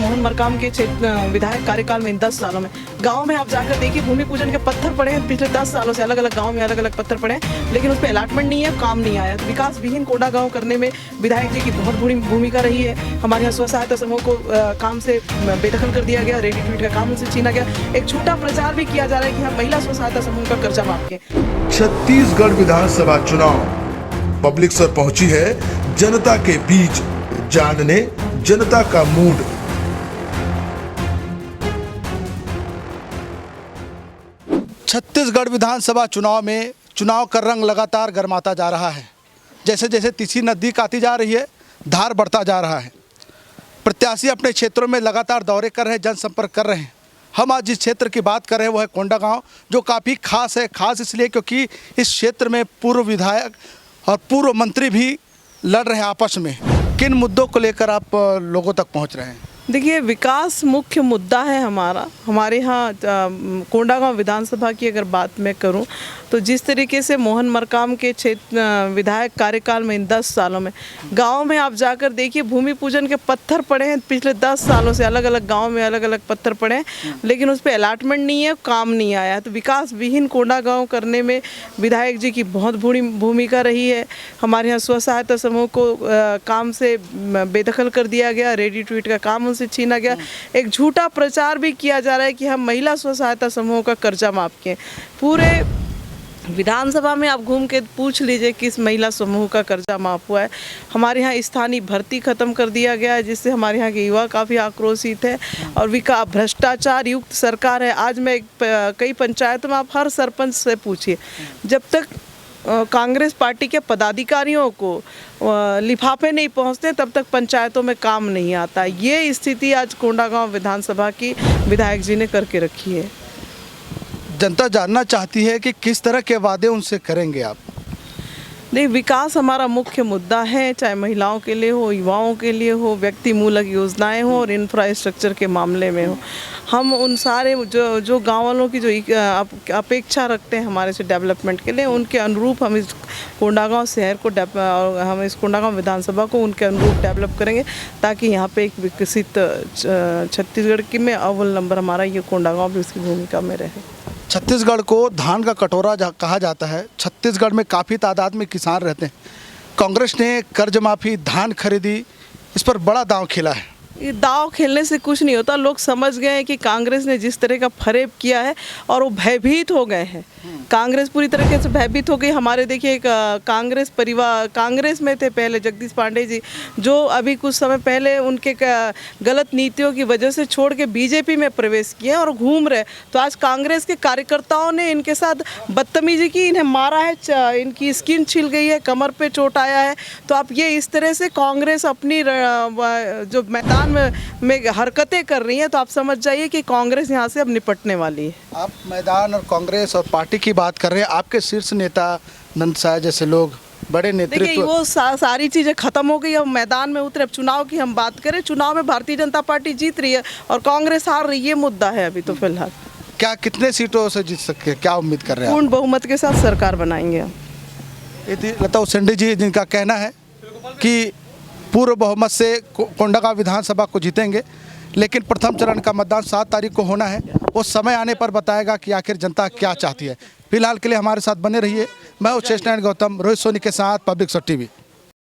मोहन मरकाम के विधायक कार्यकाल में इन 10 सालों में गांव में आप जाकर देखिए भूमि पूजन के पत्थर पड़े हैं। पिछले 10 सालों से अलग अलग गांव में अलग अलग पत्थर पड़े हैं, लेकिन उस पर अलॉटमेंट नहीं है, काम नहीं आया। तो विकास विहीन कोंडा गाँव करने में विधायक जी की बहुत बड़ी भूमिका रही है। हमारे यहाँ स्व सहायता समूह को काम से बेदखल कर दिया गया, रेडी टू ईट का काम उनसे छीना गया। एक झूठा प्रचार भी किया जा रहा है कि हम महिला स्व सहायता समूह का कर्जा माफ के। छत्तीसगढ़ विधानसभा चुनाव, पब्लिक सर पहुंची है जनता के बीच, जानने जनता का मूड। छत्तीसगढ़ विधानसभा चुनाव में चुनाव का रंग लगातार गर्माता जा रहा है। जैसे जैसे तिथि नज़दीक आती जा रही है, धार बढ़ता जा रहा है। प्रत्याशी अपने क्षेत्रों में लगातार दौरे कर रहे हैं, जनसंपर्क कर रहे हैं। हम आज जिस क्षेत्र की बात कर रहे हैं वो है कोंडा गांव, जो काफ़ी खास है। खास इसलिए क्योंकि इस क्षेत्र में पूर्व विधायक और पूर्व मंत्री भी लड़ रहे हैं आपस में। किन मुद्दों को लेकर आप लोगों तक पहुंच रहे हैं? देखिए, विकास मुख्य मुद्दा है हमारे यहाँ कोंडा गाँव विधानसभा की अगर बात मैं करूँ तो जिस तरीके से मोहन मरकाम के विधायक कार्यकाल में इन 10 सालों में गांव में आप जाकर देखिए भूमि पूजन के पत्थर पड़े हैं। पिछले 10 सालों से अलग अलग गांव में अलग अलग पत्थर पड़े हैं, लेकिन उस पर अलॉटमेंट नहीं है, काम नहीं आया। तो विकास विहीन कोंडा गाँव करने में विधायक जी की बहुत बड़ी भूमिका रही है। हमारे यहाँ स्व सहायता समूह को काम से बेदखल कर दिया गया, रेडी टू ईट का काम उनसे छीना गया। एक झूठा प्रचार भी किया जा रहा है कि हम महिला स्व सहायता समूह का कर्जा माफ किए। पूरे विधानसभा में आप घूम के पूछ लीजिए किस महिला समूह का कर्जा माफ हुआ है। हमारे यहाँ स्थानीय भर्ती खत्म कर दिया गया है, जिससे हमारे यहाँ के युवा काफ़ी आक्रोशित है। और भ्रष्टाचार युक्त सरकार है। आज मैं कई पंचायतों में आप हर सरपंच से पूछिए, जब तक कांग्रेस पार्टी के पदाधिकारियों को लिफाफे नहीं पहुंचते तब तक पंचायतों में काम नहीं आता। ये स्थिति आज कोंडा गाँव विधानसभा की विधायक जी ने करके रखी है। जनता जानना चाहती है कि किस तरह के वादे उनसे करेंगे आप? नहीं, विकास हमारा मुख्य मुद्दा है, चाहे महिलाओं के लिए हो, युवाओं के लिए हो, व्यक्ति मूलक योजनाएं हो और इंफ्रास्ट्रक्चर के मामले में हो। हम उन सारे जो गाँव वालों की जो अपेक्षा रखते हैं हमारे से डेवलपमेंट के लिए, उनके अनुरूप हम इस कोंडा गाँव शहर को और हम इस कोंडा गाँव विधानसभा को उनके अनुरूप डेवलप करेंगे, ताकि यहाँ पे एक विकसित छत्तीसगढ़ की में अव्वल नंबर हमारा ये कोंडा गाँव भी उसकी भूमिका में रहे। छत्तीसगढ़ को धान का कटोरा कहा जाता है। छत्तीसगढ़ में काफ़ी तादाद में किसान रहते हैं। कांग्रेस ने कर्ज माफ़ी, धान खरीदी, इस पर बड़ा दांव खेला है। ये दाव खेलने से कुछ नहीं होता। लोग समझ गए हैं कि कांग्रेस ने जिस तरह का फरेब किया है और वो भयभीत हो गए हैं। कांग्रेस पूरी तरीके से भयभीत हो गई। हमारे देखिए कांग्रेस परिवार, कांग्रेस में थे पहले जगदीश पांडे जी, जो अभी कुछ समय पहले उनके गलत नीतियों की वजह से छोड़ के बीजेपी में प्रवेश किए और घूम रहे। तो आज कांग्रेस के कार्यकर्ताओं ने इनके साथ बदतमीजी की, इन्हें मारा है, इनकी स्किन छिल गई है, कमर पे चोट आया है। तो आप ये इस तरह से कांग्रेस अपनी जो मैदान में हरकतें कर रही हैं, तो आप समझ जाइए कि कांग्रेस यहाँ से अब निपटने वाली है। आप मैदान और कांग्रेस और पार्टी की बात कर रहे हैं। आपके शीर्ष नेता नंद साय जैसे लोग, बड़े नेतृत्व, देखिए वो सारी चीज़ें खत्म हो गई। अब मैदान में उतरे। अब चुनाव की हम बात करें, चुनाव में भारतीय जनता पार्टी जीत रही है और कांग्रेस हार रही है। ये मुद्दा है अभी तो फिलहाल। क्या कितने सीटों से जीत सकते हैं, क्या उम्मीद कर रहे हैं? पूर्ण बहुमत के साथ सरकार बनाएंगे हम। लता उसेंडी जी, जिनका कहना है कि पूर्व बहुमत से कोंडा गाँव विधानसभा को जीतेंगे, लेकिन प्रथम चरण का मतदान 7 तारीख को होना है। वो समय आने पर बताएगा कि आखिर जनता क्या चाहती है। फिलहाल के लिए हमारे साथ बने रहिए। मैं उच्चेश नारायण गौतम, रोहित सोनी के साथ, पब्लिक सर टीवी।